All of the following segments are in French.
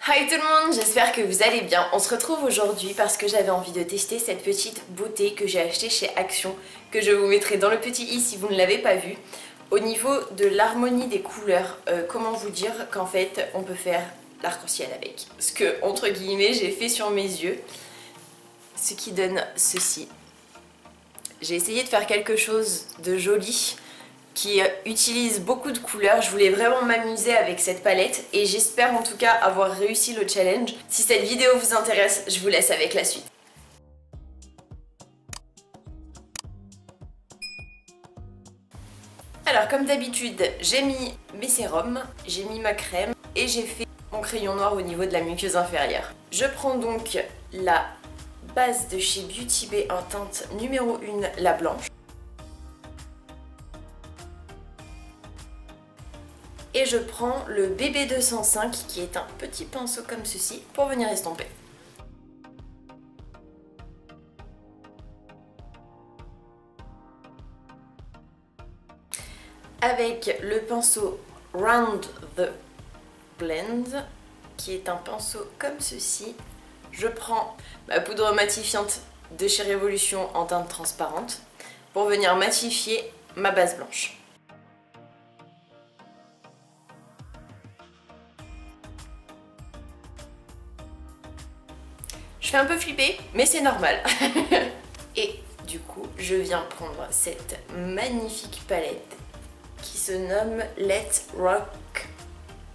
Hi tout le monde, j'espère que vous allez bien. On se retrouve aujourd'hui parce que j'avais envie de tester cette petite beauté que j'ai achetée chez Action, que je vous mettrai dans le petit i si vous ne l'avez pas vu. Au niveau de l'harmonie des couleurs, comment vous dire qu'en fait on peut faire l'arc-en-ciel avec. Ce que, entre guillemets, j'ai fait sur mes yeux. Ce qui donne ceci. J'ai essayé de faire quelque chose de joli qui utilise beaucoup de couleurs. Je voulais vraiment m'amuser avec cette palette et j'espère en tout cas avoir réussi le challenge. Si cette vidéo vous intéresse, je vous laisse avec la suite. Alors comme d'habitude, j'ai mis mes sérums, j'ai mis ma crème et j'ai fait mon crayon noir au niveau de la muqueuse inférieure. Je prends donc la base de chez Beauty Bay en teinte numéro 1, la blanche. Et je prends le BB205 qui est un petit pinceau comme ceci pour venir estomper. Avec le pinceau Round the Blend qui est un pinceau comme ceci, je prends ma poudre matifiante de chez Révolution en teinte transparente pour venir matifier ma base blanche. Je fais un peu flipper, mais c'est normal. Et du coup, je viens prendre cette magnifique palette qui se nomme Let's Rock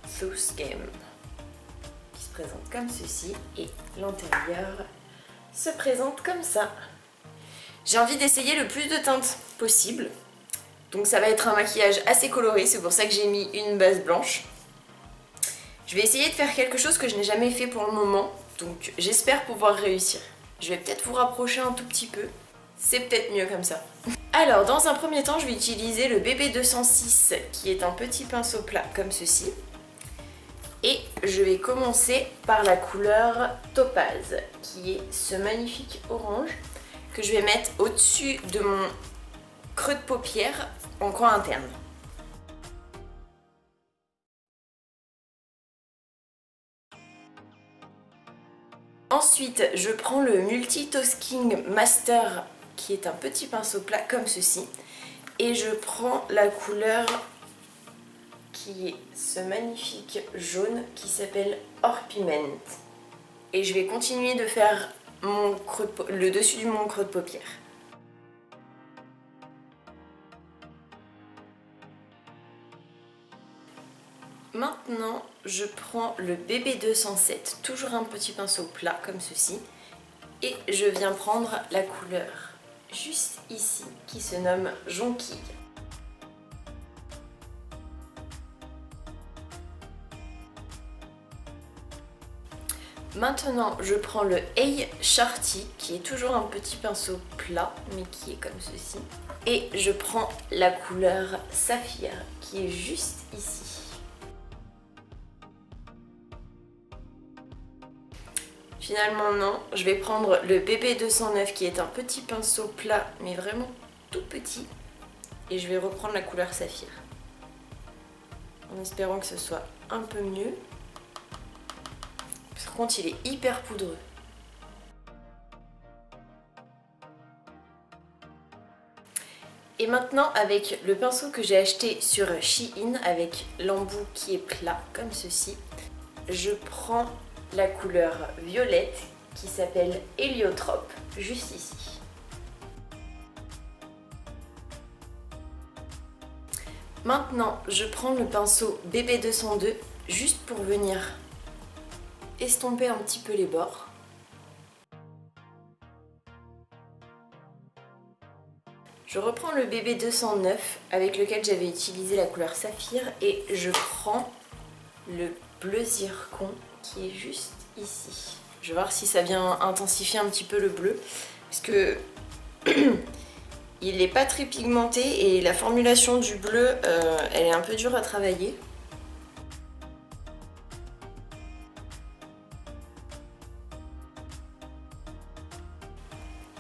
This Game, qui se présente comme ceci et l'intérieur se présente comme ça. J'ai envie d'essayer le plus de teintes possible, donc ça va être un maquillage assez coloré, c'est pour ça que j'ai mis une base blanche. Je vais essayer de faire quelque chose que je n'ai jamais fait pour le moment. Donc j'espère pouvoir réussir. Je vais peut-être vous rapprocher un tout petit peu. C'est peut-être mieux comme ça. Alors dans un premier temps, je vais utiliser le BB206 qui est un petit pinceau plat comme ceci. Et je vais commencer par la couleur Topaz qui est ce magnifique orange que je vais mettre au-dessus de mon creux de paupière en coin interne. Ensuite, je prends le Multitasking Master qui est un petit pinceau plat comme ceci et je prends la couleur qui est ce magnifique jaune qui s'appelle Orpiment et je vais continuer de faire le dessus de mon creux de paupière. Maintenant, je prends le BB207, toujours un petit pinceau plat comme ceci, et je viens prendre la couleur juste ici, qui se nomme Jonquille. Maintenant, je prends le Hey Sharty, qui est toujours un petit pinceau plat, mais qui est comme ceci, et je prends la couleur Saphir, qui est juste ici. Finalement non, je vais prendre le BB209 qui est un petit pinceau plat mais vraiment tout petit et je vais reprendre la couleur Saphir en espérant que ce soit un peu mieux. Par contre il est hyper poudreux. Et maintenant avec le pinceau que j'ai acheté sur Shein avec l'embout qui est plat comme ceci, je prends la couleur violette qui s'appelle Héliotrope, juste ici. Maintenant, je prends le pinceau BB202 juste pour venir estomper un petit peu les bords. Je reprends le BB209 avec lequel j'avais utilisé la couleur Saphir et je prends le bleu zircon qui est juste ici. Je vais voir si ça vient intensifier un petit peu le bleu parce que il n'est pas très pigmenté et la formulation du bleu elle est un peu dure à travailler.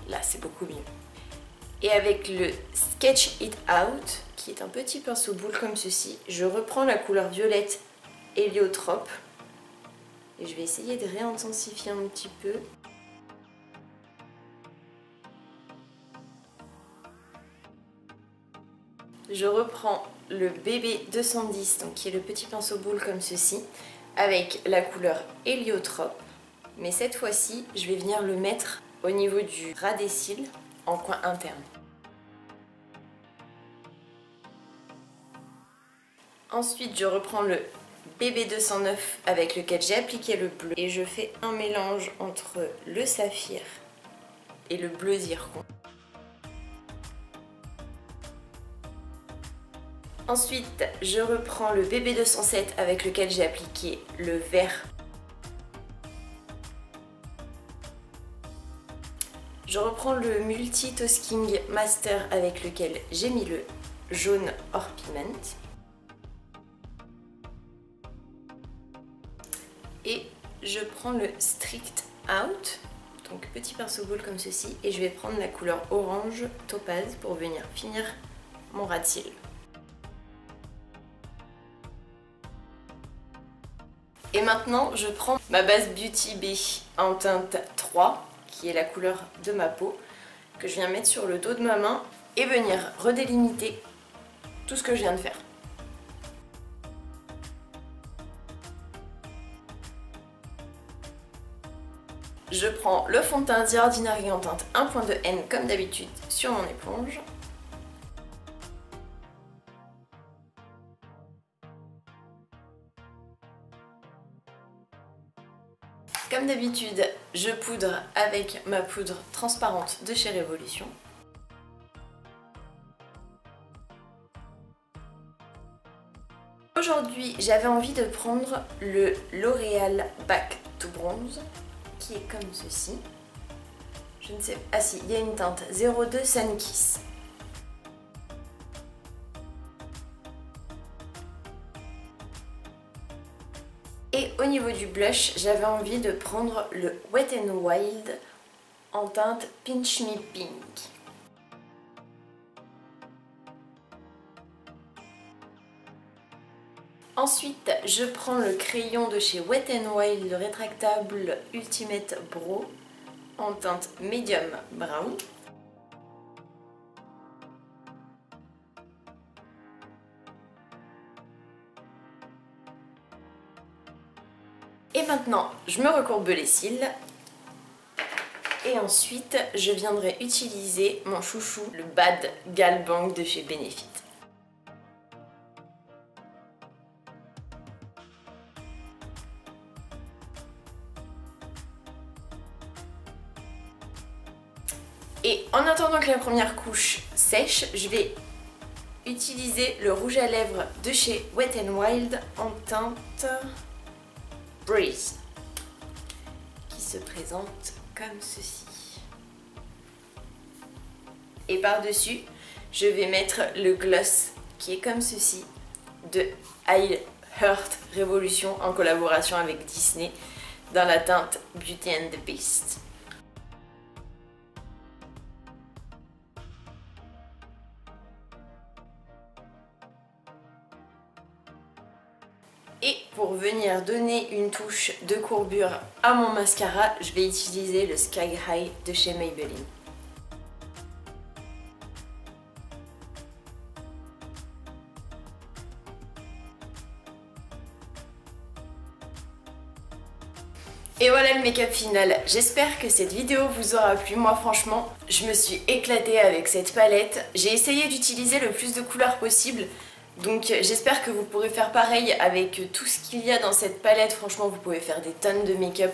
Là c'est beaucoup mieux. Et avec le Sketch It Out qui est un petit pinceau boule comme ceci, je reprends la couleur violette Héliotrope Et je vais essayer de réintensifier un petit peu. Je reprends le BB 210, donc qui est le petit pinceau boule comme ceci, avec la couleur Héliotrope. Mais cette fois-ci, je vais venir le mettre au niveau du ras des cils, en coin interne. Ensuite, je reprends le BB 209 avec lequel j'ai appliqué le bleu et je fais un mélange entre le saphir et le bleu zircon. Ensuite, je reprends le BB 207 avec lequel j'ai appliqué le vert. Je reprends le Multi Tasking Master avec lequel j'ai mis le jaune hors pigment. Et je prends le Strict Out, donc petit pinceau boule comme ceci, et je vais prendre la couleur orange topaz pour venir finir mon ras de cils. Et maintenant, je prends ma base Beauty Bay en teinte 3, qui est la couleur de ma peau, que je viens mettre sur le dos de ma main et venir redélimiter tout ce que je viens de faire. Je prends le fond de teint The Ordinary en teinte 1.2N comme d'habitude sur mon éponge. Comme d'habitude, je poudre avec ma poudre transparente de chez Révolution. Aujourd'hui, j'avais envie de prendre le L'Oréal Back to Bronze, qui est comme ceci. Je ne sais... Ah si, il y a une teinte 02 Sun Kiss. Et au niveau du blush, j'avais envie de prendre le Wet n Wild en teinte Pinch Me Pink. Ensuite, je prends le crayon de chez Wet n Wild, le rétractable Ultimate Brow en teinte Medium Brown. Et maintenant, je me recourbe les cils. Et ensuite, je viendrai utiliser mon chouchou, le Bad Gal Bang de chez Benefit. Et en attendant que la première couche sèche, je vais utiliser le rouge à lèvres de chez Wet n Wild en teinte Breeze, qui se présente comme ceci. Et par-dessus, je vais mettre le gloss qui est comme ceci de I Heart Revolution en collaboration avec Disney dans la teinte Beauty and the Beast. Et pour venir donner une touche de courbure à mon mascara, je vais utiliser le Sky High de chez Maybelline. Et voilà le make-up final. J'espère que cette vidéo vous aura plu. Moi franchement, je me suis éclatée avec cette palette. J'ai essayé d'utiliser le plus de couleurs possible. Donc j'espère que vous pourrez faire pareil avec tout ce qu'il y a dans cette palette. Franchement, vous pouvez faire des tonnes de make-up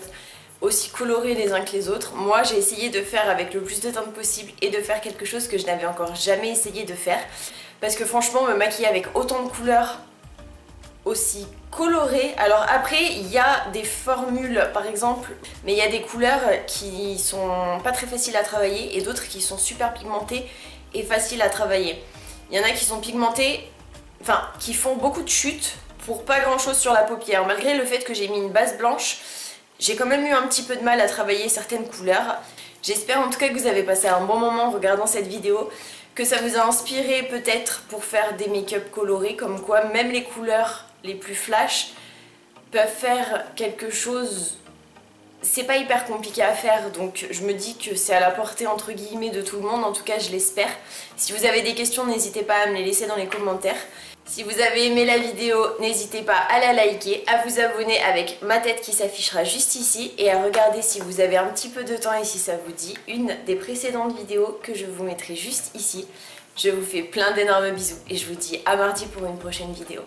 aussi colorés les uns que les autres. Moi, j'ai essayé de faire avec le plus de teintes possible et de faire quelque chose que je n'avais encore jamais essayé de faire. Parce que franchement, me maquiller avec autant de couleurs aussi colorées. Alors après, il y a des formules par exemple, mais il y a des couleurs qui sont pas très faciles à travailler et d'autres qui sont super pigmentées et faciles à travailler. Il y en a qui sont pigmentées, enfin qui font beaucoup de chutes pour pas grand chose sur la paupière. Malgré le fait que j'ai mis une base blanche, j'ai quand même eu un petit peu de mal à travailler certaines couleurs. J'espère en tout cas que vous avez passé un bon moment en regardant cette vidéo, que ça vous a inspiré peut-être pour faire des make-up colorés, comme quoi même les couleurs les plus flash peuvent faire quelque chose. C'est pas hyper compliqué à faire, donc je me dis que c'est à la portée entre guillemets de tout le monde, en tout cas je l'espère. Si vous avez des questions, n'hésitez pas à me les laisser dans les commentaires. Si vous avez aimé la vidéo, n'hésitez pas à la liker, à vous abonner avec ma tête qui s'affichera juste ici et à regarder si vous avez un petit peu de temps et si ça vous dit une des précédentes vidéos que je vous mettrai juste ici. Je vous fais plein d'énormes bisous et je vous dis à mardi pour une prochaine vidéo.